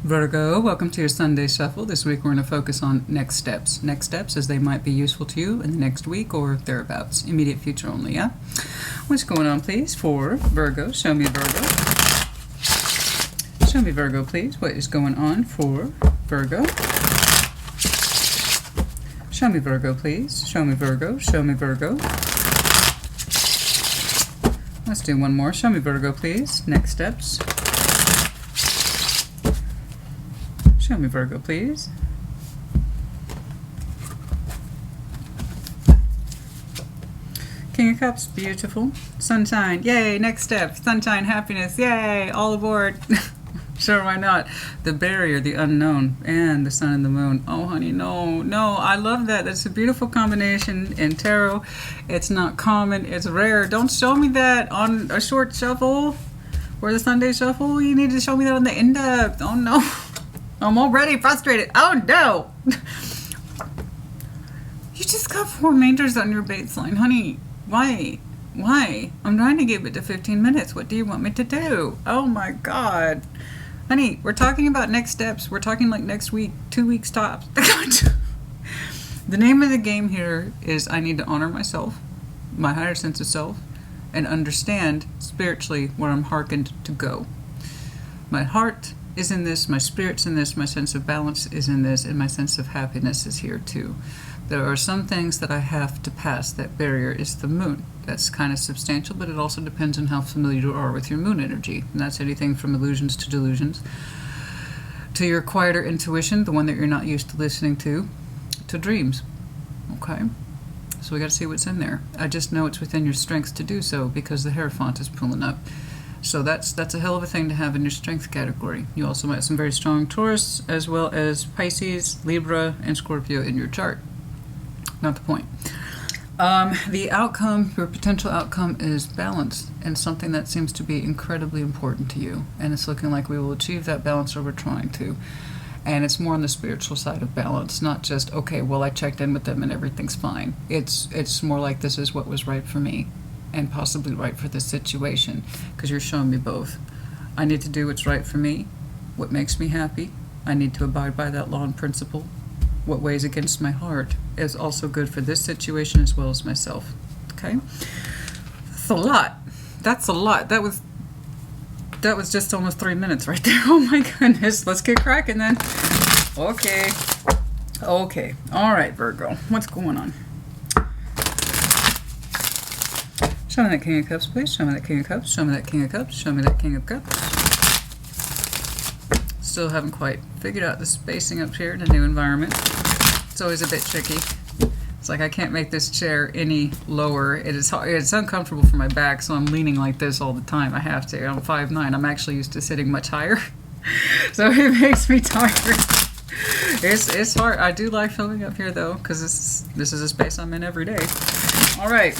Virgo, welcome to your Sunday Shuffle. This week we're going to focus on next steps. Next steps as they might be useful to you in the next week or thereabouts. Immediate future only, yeah? What's going on, please, for Virgo? Show me Virgo. Show me Virgo, please. What is going on for Virgo? Show me Virgo, please. Show me Virgo. Show me Virgo. Let's do one more. Show me Virgo, please. Next steps. Show me Virgo, please. King of Cups, beautiful. Sunshine, yay, next step. Sunshine, happiness, yay, all aboard. Sure, why not? The barrier, the unknown, and the sun and the moon. Oh, honey, no, I love that. That's a beautiful combination in tarot. It's not common, it's rare. Don't show me that on a short shuffle or the Sunday shuffle. You need to show me that on the in-depth. Oh, no. I'm already frustrated. Oh, no. You just got 4 majors on your baseline, honey. Why? I'm trying to give it to 15 minutes. What do you want me to do? Oh, my God. Honey, we're talking about next steps. We're talking like next week, 2 weeks tops. The name of the game here is I need to honor myself, my higher sense of self, and understand spiritually where I'm hearkened to go. My heart is in this, my spirit's in this, my sense of balance is in this, and my sense of happiness is here too. There are some things that I have to pass. That barrier is the moon. That's kind of substantial, but it also depends on how familiar you are with your moon energy. And that's anything from illusions to delusions, to your quieter intuition, the one that you're not used to listening to dreams. Okay? So we got to see what's in there. I just know it's within your strength to do so because the Hierophant is pulling up. So that's a hell of a thing to have in your strength category. You also might have some very strong Taurus, as well as Pisces, Libra, and Scorpio in your chart. Not the point. The outcome, your potential outcome, is balance, and something that seems to be incredibly important to you. And it's looking like we will achieve that balance, or we're trying to. And it's more on the spiritual side of balance, not just, okay, well, I checked in with them and everything's fine. It's more like this is what was right for me, and possibly right for this situation, because you're showing me both. I need to do what's right for me, what makes me happy. I need to abide by that law and principle. What weighs against my heart is also good for this situation as well as myself. Okay? That's a lot. That's a lot. That was just almost 3 minutes right there. Oh my goodness. Let's get cracking then. Okay. All right, Virgo. What's going on? Show me that King of Cups, please. Show me that King of Cups. Show me that King of Cups. Show me that King of Cups. Still haven't quite figured out the spacing up here in a new environment. It's always a bit tricky. It's like I can't make this chair any lower. It's uncomfortable for my back, so I'm leaning like this all the time. I have to. I'm 5'9". I'm actually used to sitting much higher. So it makes me tired. It's hard. I do like filming up here, though, because this is a space I'm in every day. All right.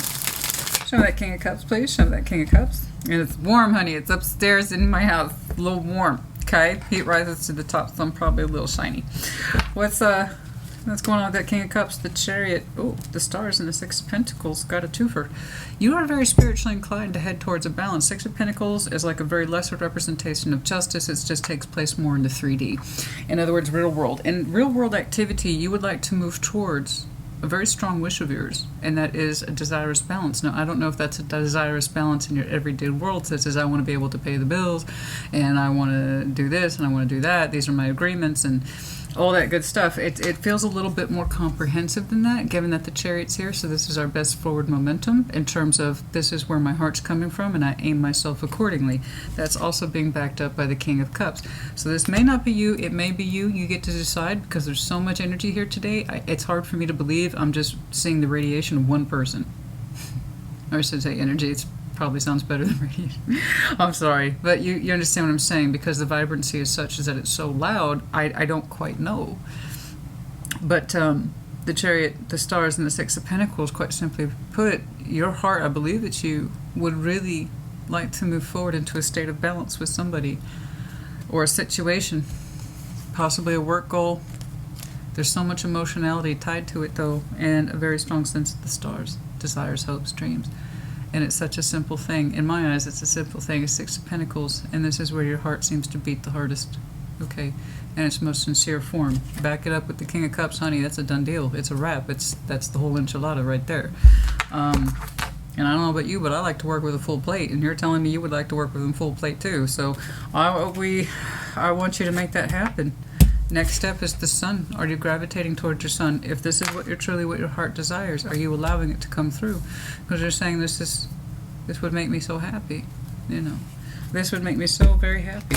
Show me that King of Cups, please. Show me that King of Cups. And it's warm, honey. It's upstairs in my house. A little warm. Okay? Heat rises to the top, so I'm probably a little shiny. What's going on with that King of Cups? The Chariot. Oh, the Stars and the Six of Pentacles. Got a twofer. You are very spiritually inclined to head towards a balance. Six of Pentacles is like a very lesser representation of justice. It just takes place more in the 3D. In other words, real world. In real world activity, you would like to move towards a very strong wish of yours, and that is a desirous balance. Now, I don't know if that's a desirous balance in your everyday world, such as I want to be able to pay the bills, and I want to do this, and I want to do that. These are my agreements, and all that good stuff. It feels a little bit more comprehensive than that, given that the Chariot's here, so this is our best forward momentum in terms of this is where my heart's coming from, and I aim myself accordingly. That's also being backed up by the King of Cups. So this may not be you, it may be you. You get to decide, because there's so much energy here today. It's hard for me to believe I'm just seeing the radiation of one person. Or I should say energy. It probably sounds better than radiation. I'm sorry, but you understand what I'm saying, because the vibrancy is such that it's so loud, I don't quite know. But the Chariot, the Stars, and the Six of Pentacles, quite simply put, your heart, I believe that you would really like to move forward into a state of balance with somebody or a situation, possibly a work goal. There's so much emotionality tied to it, though, and a very strong sense of the stars, desires, hopes, dreams. And it's such a simple thing. In my eyes, it's a simple thing. It's Six of Pentacles, and this is where your heart seems to beat the hardest. Okay, and its most sincere form. Back it up with the King of Cups, honey. That's a done deal. It's a wrap. That's the whole enchilada right there. And I don't know about you, but I like to work with a full plate, and you're telling me you would like to work with a full plate too. So I want you to make that happen. Next step is the sun. Are you gravitating towards your sun? If this is what your heart desires, are you allowing it to come through? Because you're saying this would make me so happy. You know, this would make me so very happy.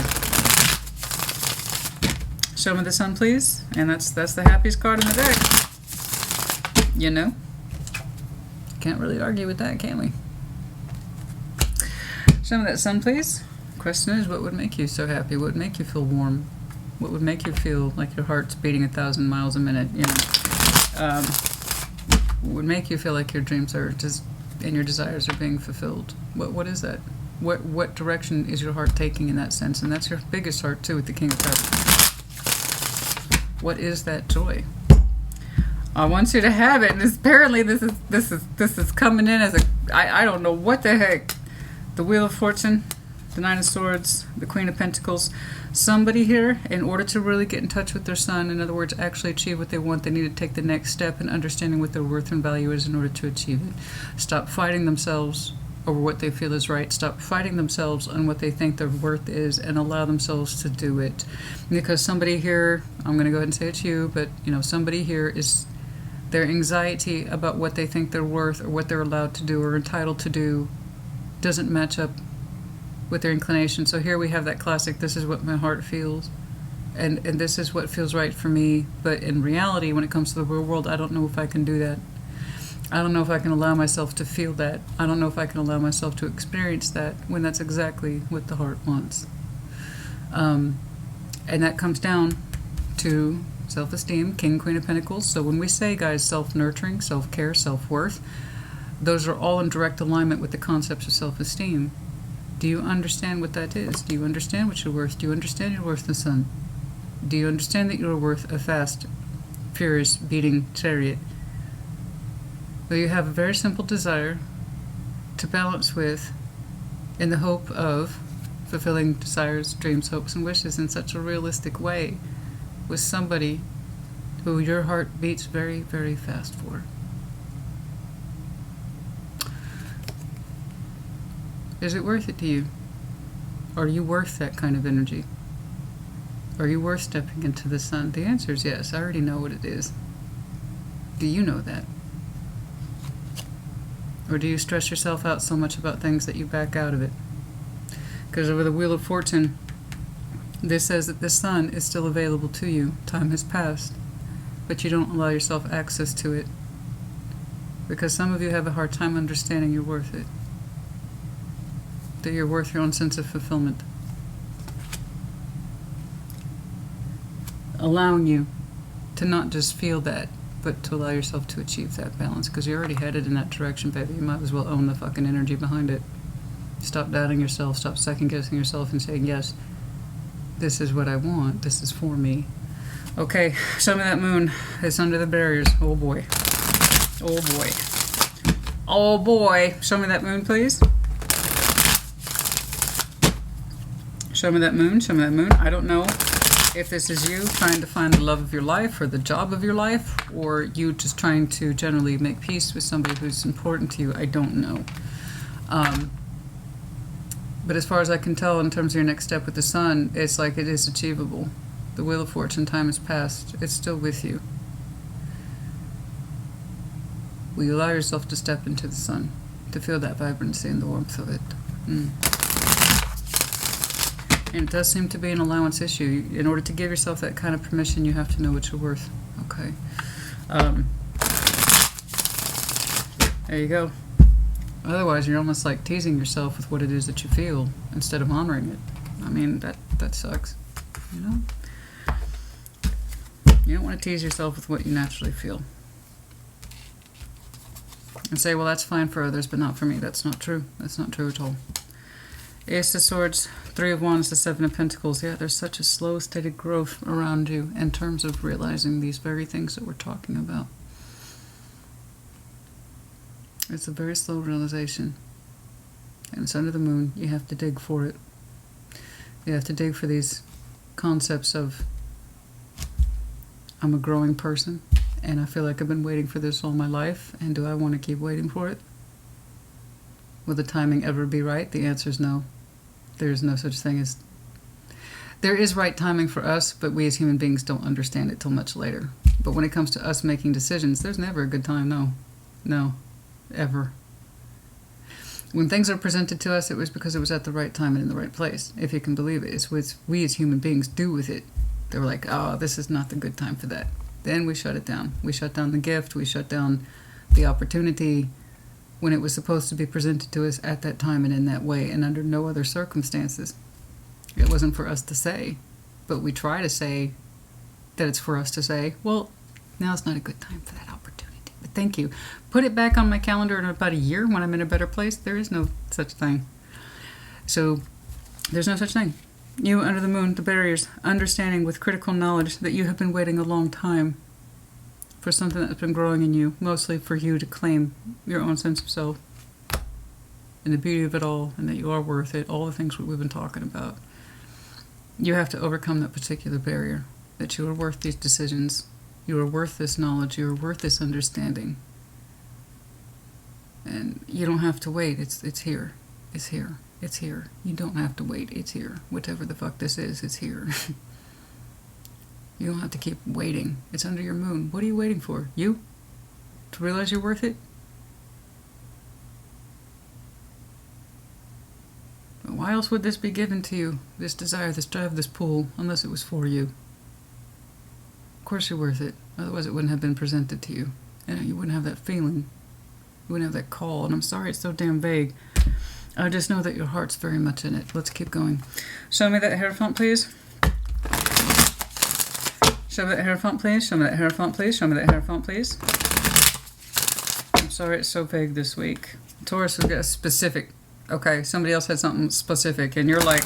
Show me the sun, please. And that's the happiest card in the deck. You know? Can't really argue with that, can we? Show me that sun, please. Question is, what would make you so happy? What would make you feel warm? What would make you feel like your heart's beating 1,000 miles a minute? You know, what would make you feel like your dreams are just and your desires are being fulfilled? What is that? What direction is your heart taking in that sense? And that's your biggest heart too, with the King of Cups. What is that joy? I want you to have it, and apparently this is coming in as I don't know what the heck. The Wheel of Fortune, the Nine of Swords, the Queen of Pentacles. Somebody here, in order to really get in touch with their sun, in other words, actually achieve what they want, they need to take the next step in understanding what their worth and value is in order to achieve it. Stop fighting themselves over what they feel is right. Stop fighting themselves on what they think their worth is, and allow themselves to do it. Because somebody here, I'm going to go ahead and say it's you, but you know, somebody here is, their anxiety about what they think they're worth or what they're allowed to do or entitled to do doesn't match up with their inclination. So here we have that classic, this is what my heart feels, and this is what feels right for me. But in reality, when it comes to the real world, I don't know if I can do that. I don't know if I can allow myself to feel that. I don't know if I can allow myself to experience that when that's exactly what the heart wants. And that comes down to self-esteem, King, Queen of Pentacles. So when we say, guys, self-nurturing, self-care, self-worth, those are all in direct alignment with the concepts of self-esteem. Do you understand what that is? Do you understand what you're worth? Do you understand your worth in the sun? Do you understand that you're worth a fast, furious, beating chariot? Well, you have a very simple desire to balance with, in the hope of fulfilling desires, dreams, hopes, and wishes in such a realistic way with somebody who your heart beats very, very fast for. Is it worth it to you? Are you worth that kind of energy? Are you worth stepping into the sun? The answer is yes. I already know what it is. Do you know that? Or do you stress yourself out so much about things that you back out of it? Because over the Wheel of Fortune, this says that the sun is still available to you. Time has passed, but you don't allow yourself access to it. Because some of you have a hard time understanding you're worth it. That you're worth your own sense of fulfillment. Allowing you to not just feel that, but to allow yourself to achieve that balance. Because you're already headed in that direction, baby. You might as well own the fucking energy behind it. Stop doubting yourself. Stop second-guessing yourself and saying, yes, this is what I want. This is for me. Okay, show me that moon. It's under the barriers. Oh, boy. Oh, boy. Oh, boy. Show me that moon, please. Show me that moon. Show me that moon. I don't know if this is you trying to find the love of your life or the job of your life, or you just trying to generally make peace with somebody who's important to you. I don't know. But as far as I can tell, in terms of your next step with the sun, it's like it is achievable. The Wheel of Fortune, time has passed. It's still with you. Will you allow yourself to step into the sun, to feel that vibrancy and the warmth of it? And it does seem to be an allowance issue. In order to give yourself that kind of permission, you have to know what you're worth. Okay. There you go. Otherwise, you're almost like teasing yourself with what it is that you feel instead of honoring it. I mean, that sucks, you know? You don't want to tease yourself with what you naturally feel. And say, well, that's fine for others, but not for me. That's not true. That's not true at all. Ace of Swords, Three of Wands, the Seven of Pentacles. Yeah, there's such a slow, steady growth around you in terms of realizing these very things that we're talking about. It's a very slow realization. And it's under the moon. You have to dig for it. You have to dig for these concepts of I'm a growing person and I feel like I've been waiting for this all my life, and do I want to keep waiting for it? Will the timing ever be right? The answer is no. There is no such thing as... There is right timing for us, but we as human beings don't understand it till much later. But when it comes to us making decisions, there's never a good time, no. No. Ever. When things are presented to us, it was because it was at the right time and in the right place. If you can believe it. It's what we as human beings do with it. They were like, oh, this is not the good time for that. Then we shut it down. We shut down the gift. We shut down the opportunity when it was supposed to be presented to us at that time and in that way and under no other circumstances. It wasn't for us to say, but we try to say that it's for us to say, well, now it's not a good time for that opportunity. But thank you. Put it back on my calendar in about a year when I'm in a better place. There is no such thing. So there's no such thing. You under the moon, the barriers, understanding with critical knowledge that you have been waiting a long time for something that's been growing in you, mostly for you to claim your own sense of self and the beauty of it all, and that you are worth it, all the things we've been talking about. You have to overcome that particular barrier, that you are worth these decisions, you are worth this knowledge, you are worth this understanding. And you don't have to wait, it's here, it's here, it's here. You don't have to wait, it's here. Whatever the fuck this is, it's here. You don't have to keep waiting. It's under your moon. What are you waiting for? You? To realize you're worth it? Why else would this be given to you? This desire, this drive, this pull, unless it was for you. Of course you're worth it. Otherwise it wouldn't have been presented to you. And you wouldn't have that feeling. You wouldn't have that call. And I'm sorry it's so damn vague. I just know that your heart's very much in it. Let's keep going. Show me that Hierophant, please. Show me that Hierophant, please. Show me that Hierophant, please. Show me that Hierophant, please. I'm sorry it's so vague this week. Taurus will get specific. Okay, somebody else had something specific, and you're like,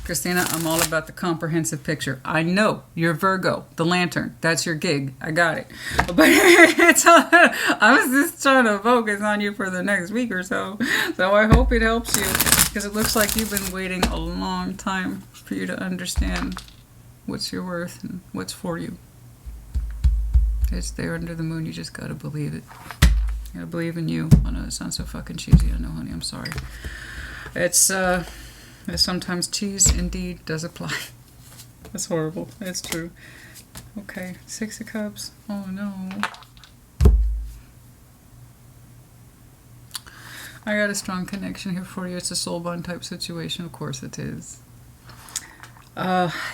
Christina, I'm all about the comprehensive picture. I know, you're Virgo, the lantern. That's your gig. I got it. But I was just trying to focus on you for the next week or so. So I hope it helps you, because it looks like you've been waiting a long time for you to understand what's your worth and what's for you. It's there under the moon. You just gotta believe it. You gotta believe in you. I know it sounds so fucking cheesy. I know, honey. I'm sorry. It's sometimes cheese indeed does apply. That's horrible. It's true. Okay, 6 of Cups. Oh no. I got a strong connection here for you. It's a soul bond type situation. Of course it is.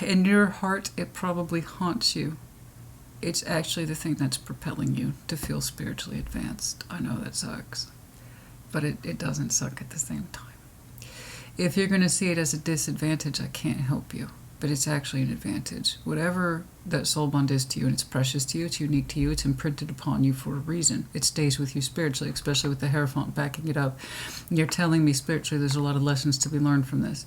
In your heart, it probably haunts you. It's actually the thing that's propelling you to feel spiritually advanced. I know that sucks, but it doesn't suck at the same time. If you're going to see it as a disadvantage, I can't help you, but it's actually an advantage. Whatever that soul bond is to you, and it's precious to you, it's unique to you, it's imprinted upon you for a reason. It stays with you spiritually, especially with the Hierophant backing it up. You're telling me spiritually there's a lot of lessons to be learned from this.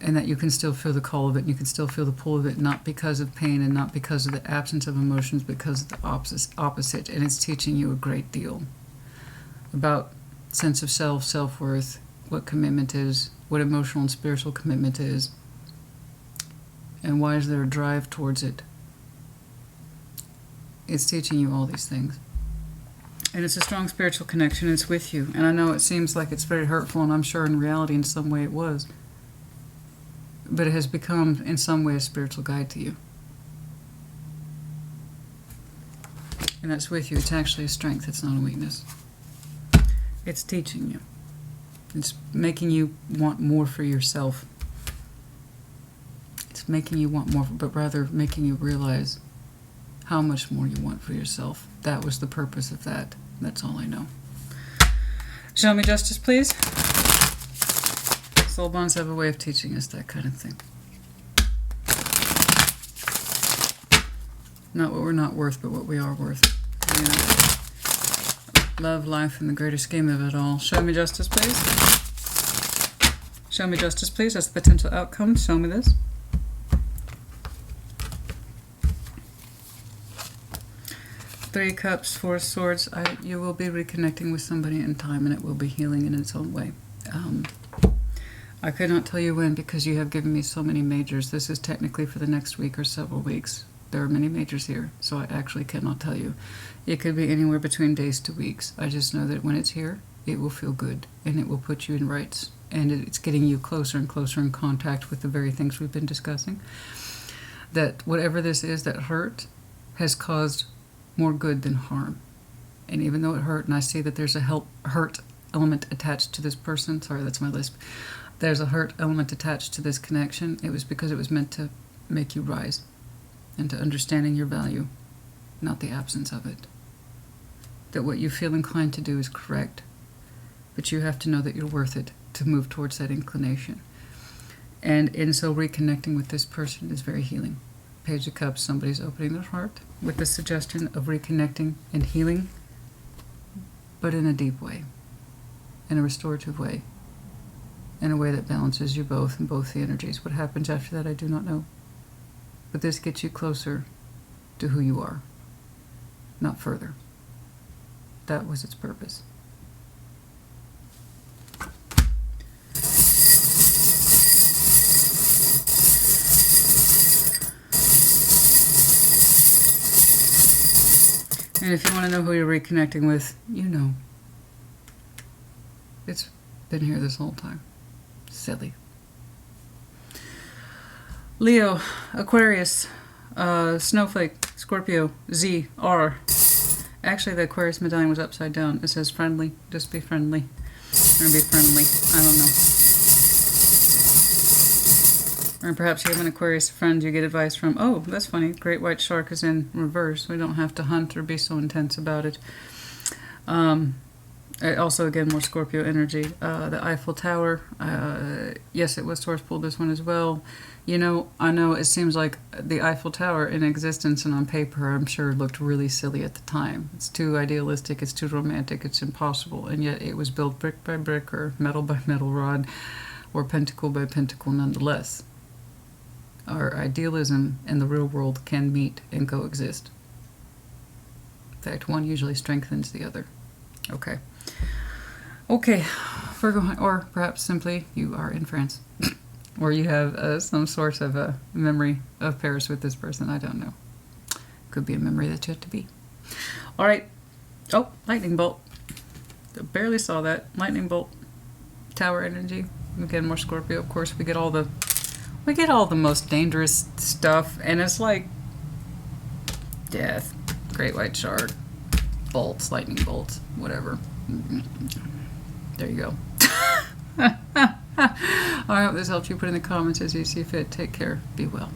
And that you can still feel the call of it, and you can still feel the pull of it, not because of pain and not because of the absence of emotions, because of the opposite. And it's teaching you a great deal about sense of self, self-worth, what commitment is, what emotional and spiritual commitment is, and why is there a drive towards it. It's teaching you all these things. And it's a strong spiritual connection. It's with you. And I know it seems like it's very hurtful, and I'm sure in reality in some way it was. But it has become, in some way, a spiritual guide to you. And that's with you. It's actually a strength. It's not a weakness. It's teaching you. It's making you want more for yourself. It's making you want more, but rather making you realize how much more you want for yourself. That was the purpose of that. That's all I know. Show me justice, please. Soul bonds have a way of teaching us that kind of thing. Not what we're not worth, but what we are worth. Yeah. Love, life, and the greater scheme of it all. Show me justice, please. Show me justice, please. That's the potential outcome. Show me this. Three Cups, 4 Swords. You will be reconnecting with somebody in time, and it will be healing in its own way. I could not tell you when because you have given me so many majors. This is technically for the next week or several weeks. There are many majors here, so I actually cannot tell you. It could be anywhere between days to weeks. I just know that when it's here, it will feel good, and it will put you in rights, and it's getting you closer and closer in contact with the very things we've been discussing. That whatever this is that hurt has caused more good than harm. And even though it hurt, and I see that there's a hurt element attached to this person, sorry, that's my lisp. There's a hurt element attached to this connection. It was because it was meant to make you rise into understanding your value, not the absence of it. That what you feel inclined to do is correct, but you have to know that you're worth it to move towards that inclination. And in so reconnecting with this person is very healing. Page of Cups, somebody's opening their heart with the suggestion of reconnecting and healing, but in a deep way, in a restorative way, in a way that balances you both and both the energies. What happens after that, I do not know. But this gets you closer to who you are, not further. That was its purpose. And if you want to know who you're reconnecting with, you know. It's been here this whole time. Silly. Leo, Aquarius, Snowflake, Scorpio, Z, R. Actually, the Aquarius medallion was upside down. It says friendly. Just be friendly. Or be friendly. I don't know. Or perhaps you have an Aquarius friend you get advice from. Oh, that's funny. Great white shark is in reverse. We don't have to hunt or be so intense about it. Also, again, more Scorpio energy. The Eiffel Tower. Yes, it was Taurus pulled this one as well. You know, I know it seems like the Eiffel Tower in existence and on paper, I'm sure, looked really silly at the time. It's too idealistic, it's too romantic, it's impossible. And yet it was built brick by brick or metal by metal rod or pentacle by pentacle nonetheless. Our idealism and the real world can meet and coexist. In fact, one usually strengthens the other. Okay. Okay, Virgo, or perhaps simply you are in France. Or you have some source of a memory of Paris with this person. I don't know. Could be a memory that's yet to be. All right. Oh, lightning bolt. Barely saw that. Lightning bolt. Tower energy. Again, more Scorpio. Of course, we get all the most dangerous stuff, and it's like death. Great white shark. Bolts, lightning bolts, whatever. There you go. I hope this helped you. Put in the comments as you see fit. Take care. Be well.